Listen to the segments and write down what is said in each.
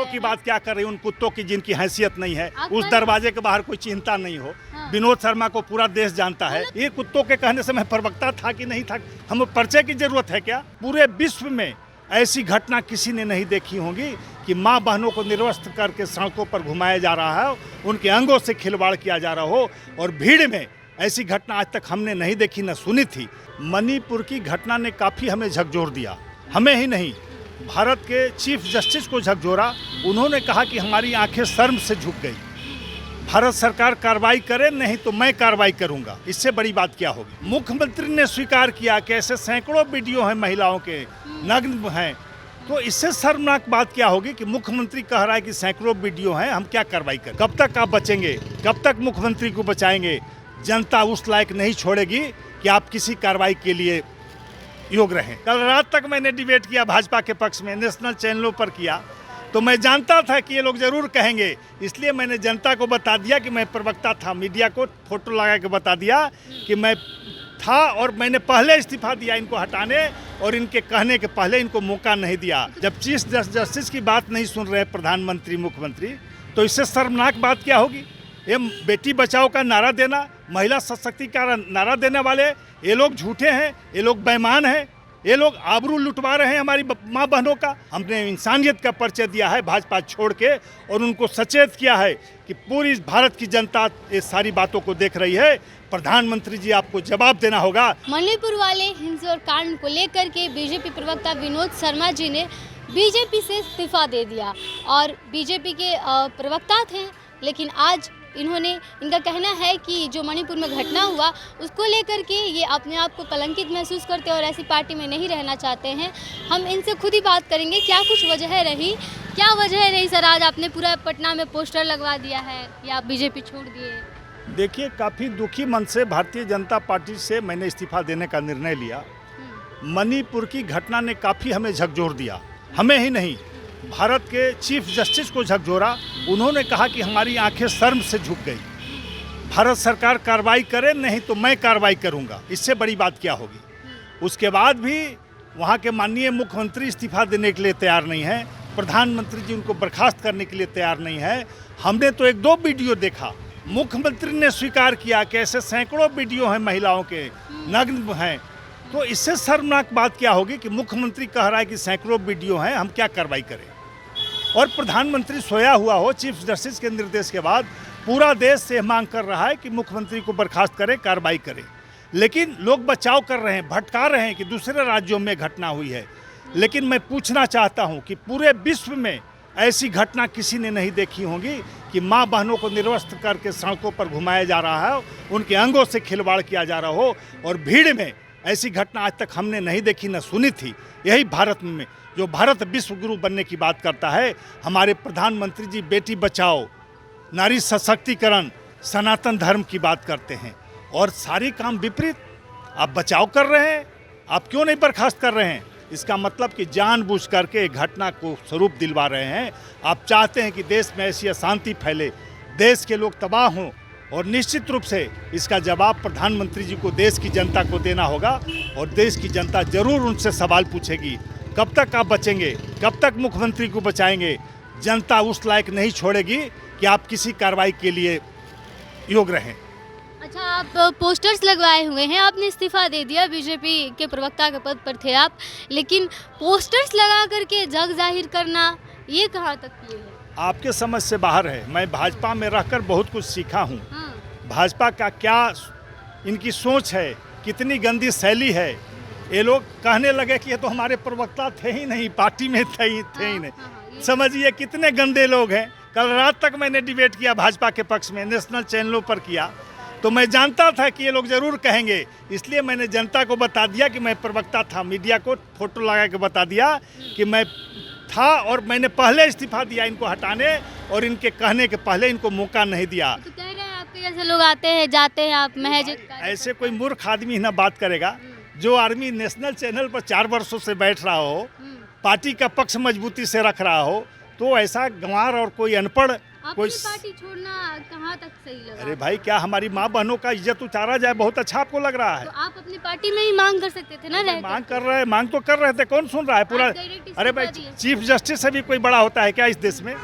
कुत्तों की बात क्या कर रही है, उन कुत्तों की जिनकी हैसियत नहीं है, आप उस पर- दरवाजे के बाहर कोई चिंता नहीं हो। हाँ। विनोद शर्मा को पूरा देश जानता है। ये कुत्तों के कहने से मैं प्रवक्ता था कि नहीं था, हमें परिचय की जरूरत है क्या? पूरे विश्व में ऐसी घटना किसी ने नहीं देखी होगी कि माँ बहनों को निर्वस्त्र करके सड़कों पर घुमाया जा रहा है, उनके अंगों से खिलवाड़ किया जा रहा हो, और भीड़ में ऐसी घटना आज तक हमने नहीं देखी न सुनी थी। मणिपुर की घटना ने काफ़ी हमें झकझोर दिया, हमें ही नहीं, भारत के चीफ जस्टिस को झकझोरा। उन्होंने कहा कि हमारी आंखें शर्म से झुक गई, भारत सरकार कार्रवाई करे, नहीं तो मैं कार्रवाई करूंगा। इससे बड़ी बात क्या होगी? मुख्यमंत्री ने स्वीकार किया कि ऐसे सैकड़ों वीडियो हैं महिलाओं के नग्न हैं, तो इससे शर्मनाक बात क्या होगी कि मुख्यमंत्री कह रहा है कि सैकड़ों वीडियो हैं, हम क्या कार्रवाई करें? कब तक आप बचेंगे? कब तक मुख्यमंत्री को बचाएंगे? जनता उस लायक नहीं छोड़ेगी कि आप किसी कार्रवाई के लिए योग्य रहें। कल रात तक मैंने डिबेट किया भाजपा के पक्ष में, नेशनल चैनलों पर किया, तो मैं जानता था कि ये लोग जरूर कहेंगे, इसलिए मैंने जनता को बता दिया कि मैं प्रवक्ता था। मीडिया को फोटो लगा के बता दिया कि मैं था, और मैंने पहले इस्तीफा दिया इनको हटाने, और इनके कहने के पहले इनको मौका नहीं दिया। जब चीफ जस्टिस की बात नहीं सुन रहे प्रधानमंत्री मुख्यमंत्री, तो इससे शर्मनाक बात क्या होगी? ये बेटी बचाओ का नारा देना, महिला सशक्तिकरण नारा देने वाले ये लोग झूठे हैं, ये लोग बेईमान हैं, ये लोग आबरू लुटवा रहे हैं हमारी माँ बहनों का। हमने इंसानियत का परिचय दिया है भाजपा छोड़ के, और उनको सचेत किया है कि पूरी भारत की जनता ये सारी बातों को देख रही है। प्रधानमंत्री जी आपको जवाब देना होगा। मणिपुर वाले हिंसा कांड को लेकर के बीजेपी प्रवक्ता विनोद शर्मा जी ने बीजेपी से इस्तीफा दे दिया, और बीजेपी के प्रवक्ता थे, लेकिन आज इनका कहना है कि जो मणिपुर में घटना हुआ उसको लेकर के ये अपने आप को कलंकित महसूस करते हैं और ऐसी पार्टी में नहीं रहना चाहते हैं। हम इनसे खुद ही बात करेंगे क्या कुछ वजह रही, क्या वजह रही सर आज आपने पूरा पटना में पोस्टर लगवा दिया है या आप बीजेपी छोड़ दिए? देखिए, काफ़ी दुखी मन से भारतीय जनता पार्टी से मैंने इस्तीफा देने का निर्णय लिया। मणिपुर की घटना ने काफ़ी हमें झकझोर दिया, हमें ही नहीं, भारत के चीफ जस्टिस को झकझोरा। उन्होंने कहा कि हमारी आंखें शर्म से झुक गई, भारत सरकार कार्रवाई करे, नहीं तो मैं कार्रवाई करूंगा। इससे बड़ी बात क्या होगी? उसके बाद भी वहां के माननीय मुख्यमंत्री इस्तीफा देने के लिए तैयार नहीं है, प्रधानमंत्री जी उनको बर्खास्त करने के लिए तैयार नहीं है। हमने तो एक दो वीडियो देखा, मुख्यमंत्री ने स्वीकार किया कि ऐसे सैकड़ों वीडियो हैं महिलाओं के नग्न हैं, तो इससे शर्मनाक बात क्या होगी कि मुख्यमंत्री कह रहा है कि सैकड़ों वीडियो हैं, हम क्या कार्रवाई करें? और प्रधानमंत्री सोया हुआ हो, चीफ जस्टिस के निर्देश के बाद पूरा देश से मांग कर रहा है कि मुख्यमंत्री को बर्खास्त करें, कार्रवाई करें, लेकिन लोग बचाव कर रहे हैं, भटका रहे हैं कि दूसरे राज्यों में घटना हुई है। लेकिन मैं पूछना चाहता हूं कि पूरे विश्व में ऐसी घटना किसी ने नहीं देखी होगी कि माँ बहनों को निर्वस्त्र करके सड़कों पर घुमाया जा रहा है, उनके अंगों से खिलवाड़ किया जा रहा हो, और भीड़ में ऐसी घटना आज तक हमने नहीं देखी न सुनी थी। यही भारत में, जो भारत विश्व गुरु बनने की बात करता है, हमारे प्रधानमंत्री जी बेटी बचाओ, नारी सशक्तिकरण, सनातन धर्म की बात करते हैं, और सारे काम विपरीत आप बचाव कर रहे हैं। आप क्यों नहीं बर्खास्त कर रहे हैं? इसका मतलब कि जानबूझ करके घटना को स्वरूप दिलवा रहे हैं। आप चाहते हैं कि देश में ऐसी अशांति फैले, देश के लोग तबाह हों, और निश्चित रूप से इसका जवाब प्रधानमंत्री जी को, देश की जनता को देना होगा, और देश की जनता जरूर उनसे सवाल पूछेगी, कब तक आप बचेंगे? कब तक मुख्यमंत्री को बचाएंगे? जनता उस लायक नहीं छोड़ेगी कि आप किसी कार्रवाई के लिए योग्य रहें। अच्छा, आप पोस्टर्स लगवाए हुए हैं, आपने इस्तीफा दे दिया, बीजेपी के प्रवक्ता के पद पर थे आप, लेकिन पोस्टर्स लगा करके जग जाहिर करना ये कहाँ तक किए है? आपके समझ से बाहर है। मैं भाजपा में रहकर बहुत कुछ सीखा हूँ। भाजपा का क्या इनकी सोच है, कितनी गंदी शैली है। ये लोग कहने लगे कि ये तो हमारे प्रवक्ता थे ही नहीं, पार्टी में थे ही नहीं। समझिए कितने गंदे लोग हैं। कल रात तक मैंने डिबेट किया भाजपा के पक्ष में, नेशनल चैनलों पर किया, तो मैं जानता था कि ये लोग जरूर कहेंगे, इसलिए मैंने जनता को बता दिया कि मैं प्रवक्ता था। मीडिया को फोटो लगा के बता दिया कि मैं था, और मैंने पहले इस्तीफा दिया इनको हटाने, और इनके कहने के पहले इनको मौका नहीं दिया। तो कह रहे हैं आपके जैसे लोग आते हैं जाते हैं, आप महज ऐसे कोई मूर्ख आदमी ना बात करेगा। जो आदमी नेशनल चैनल पर 4 वर्षों से बैठ रहा हो, पार्टी का पक्ष मजबूती से रख रहा हो, तो ऐसा गंवार और कोई अनपढ़ अपनी पार्टी छोड़ना कहाँ तक सही लगा? अरे भाई, क्या हमारी माँ बहनों का इज्जत उतारा जाए? बहुत अच्छा आपको लग रहा है? तो आप अपनी पार्टी में ही मांग कर सकते थे ना, रह के। मांग तो कर रहे थे, कौन सुन रहा है पूरा? आप डायरेक्ट अरे भाई, इस्तीफा दिए। चीफ जस्टिस से भी कोई बड़ा होता है क्या इस देश में?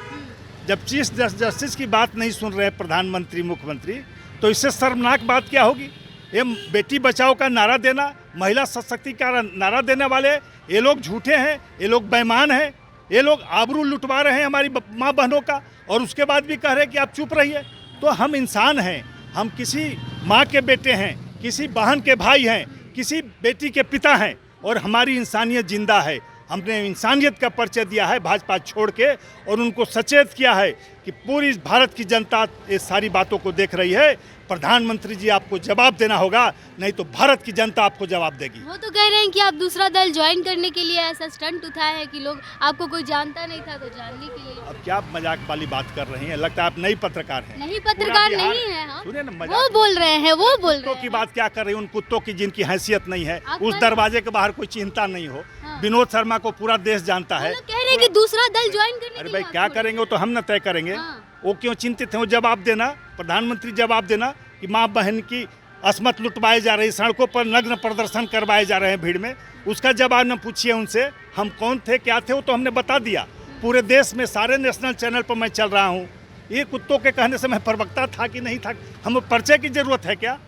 जब चीफ जस्टिस की बात नहीं सुन रहे प्रधानमंत्री मुख्यमंत्री, तो इससे शर्मनाक बात क्या होगी? ये बेटी बचाओ का नारा देना, महिला सशक्तिकरण नारा देने वाले ये लोग झूठे हैं, ये लोग बेईमान हैं, ये लोग आबरू लुटवा रहे हैं हमारी माँ बहनों का, और उसके बाद भी कह रहे हैं कि आप चुप रहिए। तो हम इंसान हैं, हम किसी माँ के बेटे हैं, किसी बहन के भाई हैं, किसी बेटी के पिता हैं, और हमारी इंसानियत जिंदा है। हमने इंसानियत का परिचय दिया है भाजपा छोड़ के, और उनको सचेत किया है कि पूरी भारत की जनता ये सारी बातों को देख रही है। प्रधानमंत्री जी, आपको जवाब देना होगा, नहीं तो भारत की जनता आपको जवाब देगी। वो तो कह रहे हैं कि आप दूसरा दल ज्वाइन करने के लिए ऐसा स्टंट उठाए हैं कि लोग आपको कोई जानता नहीं था तो जानने के लिए। अब क्या मजाक वाली बात कर रही हैं? लगता है आप नई पत्रकार हैं। नहीं, पत्रकार नहीं है हम। सुनिए ना, वो बोल रहे हैं, वो बोल रहे कुत्तों हैं। की बात क्या कर रही हैं? उन कुत्तों की जिनकी हैसियत नहीं है, आप उस पर- दरवाजे के बाहर कोई चिंता नहीं हो। हाँ। विनोद शर्मा को पूरा देश जानता वो है। लोग कह रहे हैं कि दूसरा दल ज्वाइन करने के अरे लिए भाई, आप क्या छोड़- करेंगे वो तो हम न तय करेंगे। हाँ। वो क्यों चिंतित हैं? वो जवाब देना, प्रधानमंत्री जवाब देना कि माँ बहन की असमत लुटवाई जा रही, सड़कों पर नग्न प्रदर्शन करवाए जा रहे हैं भीड़ में, उसका जवाब न पूछिए उनसे। हम कौन थे, क्या थे, वो तो हमने बता दिया। पूरे देश में सारे नेशनल चैनल पर मैं चल रहा हूँ। ये कुत्तों के कहने से मैं प्रवक्ता था कि नहीं था, हमें परिचय की जरूरत है क्या?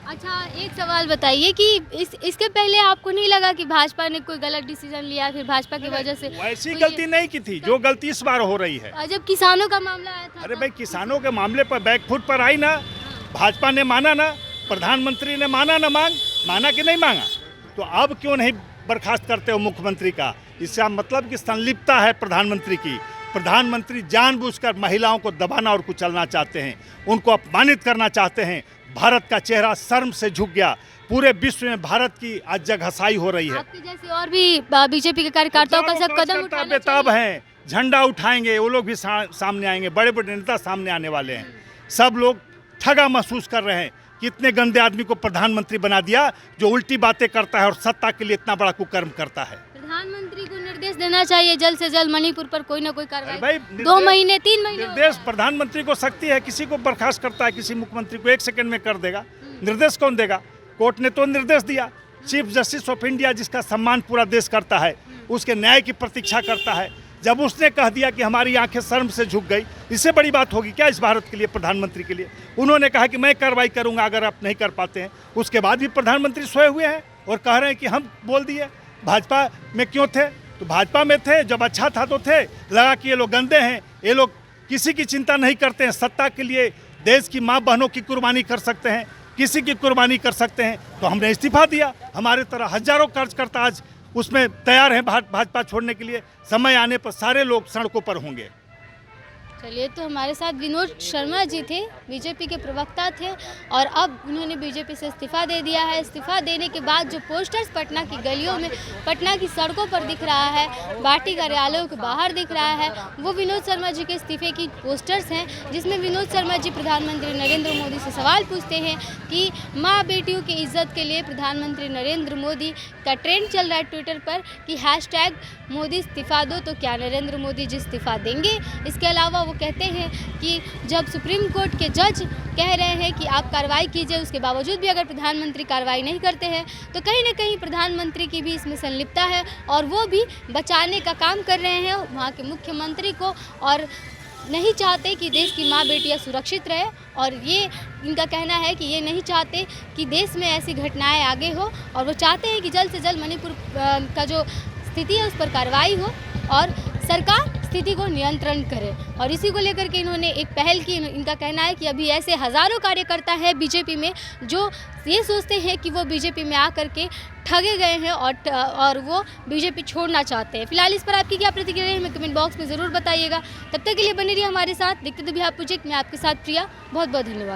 अच्छा, एक सवाल बताइए कि इसके पहले आपको नहीं लगा कि भाजपा ने कोई गलत डिसीजन लिया, फिर भाजपा की वजह से वैसी कोई- गलती नहीं की थी जो गलती इस बार हो रही है। जब किसानों का मामला आया था? अरे भाई, किसानों के मामले पर बैकफुट पर आई ना, भाजपा ने माना ना, प्रधानमंत्री ने माना ना, माना कि नहीं मांगा? तो अब क्यों नहीं बर्खास्त करते हो मुख्यमंत्री का? इसका मतलब कि संलिप्तता है प्रधानमंत्री की। प्रधानमंत्री जानबूझकर महिलाओं को दबाना और कुचलना चाहते हैं, उनको अपमानित करना चाहते हैं। भारत का चेहरा शर्म से झुक गया। पूरे विश्व में भारत की आज जगहसाई हो रही है। आपके जैसे और भी बीजेपी के कार्यकर्ताओं का सब कदम उठाना बेताब चाहिए। हैं, झंडा उठाएंगे, वो लोग भी सामने आएंगे, बड़े बड़े नेता सामने आने वाले हैं। सब लोग ठगा महसूस कर रहे हैं कि इतने गंदे आदमी को प्रधानमंत्री बना दिया जो उल्टी बातें करता है और सत्ता के लिए इतना बड़ा कुकर्म करता है। प्रधानमंत्री को निर्देश देना चाहिए जल्द से जल्द मणिपुर पर कोई ना कोई अरे भाई, कार्रवाई। 2 महीने 3 महीने निर्देश प्रधानमंत्री को शक्ति है, किसी को बर्खास्त करता है, किसी मुख्यमंत्री को 1 सेकंड में कर देगा। निर्देश कौन देगा? कोर्ट ने तो निर्देश दिया। चीफ जस्टिस ऑफ इंडिया, जिसका सम्मान पूरा देश करता है, उसके न्याय की प्रतीक्षा करता है, जब उसने कह दिया कि हमारी आंखें शर्म से झुक गई, इससे बड़ी बात होगी क्या इस भारत के लिए, प्रधानमंत्री के लिए? उन्होंने कहा कि मैं कार्रवाई करूंगा अगर आप नहीं कर पाते हैं। उसके बाद भी प्रधानमंत्री सोए हुए हैं और कह रहे हैं कि हम बोल दिए। भाजपा में क्यों थे? तो भाजपा में थे जब अच्छा था तो थे, लगा कि ये लोग गंदे हैं, ये लोग किसी की चिंता नहीं करते हैं, सत्ता के लिए देश की माँ बहनों की कुर्बानी कर सकते हैं, किसी की कुर्बानी कर सकते हैं, तो हमने इस्तीफा दिया। हमारे तरह हजारों कार्यकर्ता आज उसमें तैयार हैं भाजपा छोड़ने के लिए। समय आने पर सारे लोग सड़कों पर होंगे। चलिए, तो हमारे साथ विनोद शर्मा जी थे, बीजेपी के प्रवक्ता थे, और अब उन्होंने बीजेपी से इस्तीफा दे दिया है। इस्तीफा देने के बाद जो पोस्टर्स पटना की गलियों में, पटना की सड़कों पर दिख रहा है, पार्टी कार्यालयों के बाहर दिख रहा है, वो विनोद शर्मा जी के इस्तीफे की पोस्टर्स हैं, जिसमें विनोद शर्मा जी प्रधानमंत्री नरेंद्र मोदी से सवाल पूछते हैं कि माँ बेटियों की इज्जत के लिए प्रधानमंत्री नरेंद्र मोदी का ट्रेंड चल रहा है ट्विटर पर कि हैशटैग मोदी इस्तीफा दो, तो क्या नरेंद्र मोदी जी इस्तीफा देंगे? इसके अलावा वो कहते हैं कि जब सुप्रीम कोर्ट के जज कह रहे हैं कि आप कार्रवाई कीजिए, उसके बावजूद भी अगर प्रधानमंत्री कार्रवाई नहीं करते हैं तो कहीं ना कहीं प्रधानमंत्री की भी इसमें संलिप्तता है, और वो भी बचाने का काम कर रहे हैं वहाँ के मुख्यमंत्री को, और नहीं चाहते कि देश की माँ बेटियाँ सुरक्षित रहे। और ये इनका कहना है कि ये नहीं चाहते कि देश में ऐसी घटनाएं आगे हो, और वो चाहते हैं कि जल्द से जल्द मणिपुर का जो स्थिति है उस पर कार्रवाई हो और सरकार स्थिति को नियंत्रण करे। और इसी को लेकर के इन्होंने एक पहल की। इनका कहना है कि अभी ऐसे हज़ारों कार्यकर्ता हैं बीजेपी में जो ये सोचते हैं कि वो बीजेपी में आकर के ठगे गए हैं और वो बीजेपी छोड़ना चाहते हैं। फिलहाल इस पर आपकी क्या प्रतिक्रिया है हमें कमेंट बॉक्स में ज़रूर बताइएगा। तब तक के लिए बने रहिए हमारे साथ। देखते तो भी आप प्रोजेक्ट में आपके साथ प्रिया। बहुत बहुत धन्यवाद।